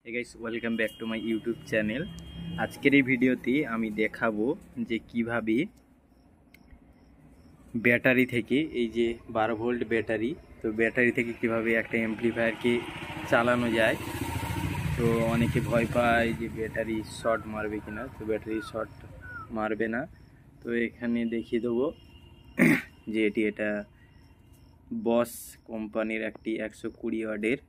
Hey guys welcome back to my YouTube channel. आजकेर भिडियोते आमी देखाबो जे किभाबे बैटारी थेके এই যে 12 ভোল্ট ব্যাটারি তো ব্যাটারি থেকে কিভাবে একটা এমপ্লিফায়ার কে চালানো যায়। তো অনেকে ভয় পায় যে ব্যাটারি শর্ট মারবে কিনা, তো ব্যাটারি শর্ট মারবে না। তো এখানে দেখিয়ে দেবো যে এটা বস কোম্পানির একটি 120 ওয়াটের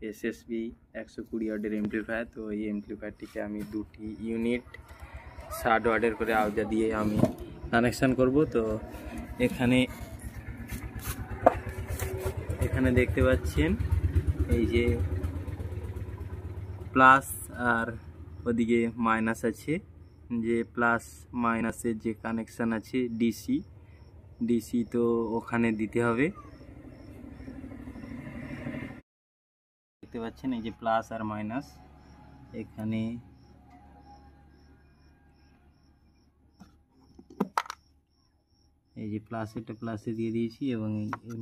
एसएसबी 120 वाटेर एम्प्लीफायर। तो ये एम्प्लीफायर के आमी दुटी यूनिट 60 वाटेर करे आवजा दिए आमी कानेक्शन करब। तो एखाने एखाने देखते पाच्छेन এই যে प्लस और ওদিকে माइनस আছে, যে प्लस माइनसের যে কানেকশন আছে ডিসি তো ওখানে দিতে হবে। দেখতে পাচ্ছেন এই যে প্লাস আর মাইনাস, এখানে এই যে প্লাসেরটা প্লাসে দিয়ে দিয়েছি এবং এই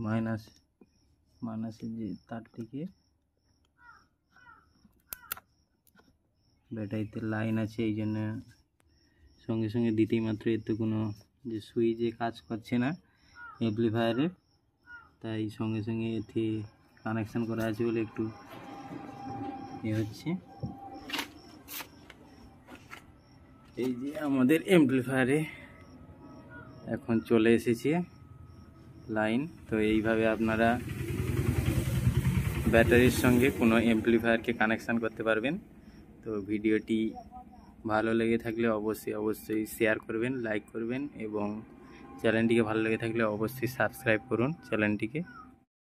মাইনাসের যে তার থেকে ব্যাটারিতে লাইন আছে, এই জন্য সঙ্গে সঙ্গে দিতেই মাত্র এর তো কোনো যে সুইচে কাজ করছে না এমপ্লিফায়ারে, তাই সঙ্গে সঙ্গে এতে কানেকশন করা আছে বলে একটু হচ্ছে। এই যে আমাদের এমপ্লিফায়ারে এখন চলে এসেছে লাইন। তো এইভাবে আপনারা ব্যাটারির সঙ্গে কোনো এমপ্লিফায়ারকে কানেকশন করতে পারবেন। তো ভিডিওটি ভালো লেগে থাকলে অবশ্যই শেয়ার করবেন, লাইক করবেন এবং চ্যানেলটিকে ভালো লেগে থাকলে অবশ্যই সাবস্ক্রাইব করুন চ্যানেলটিকে।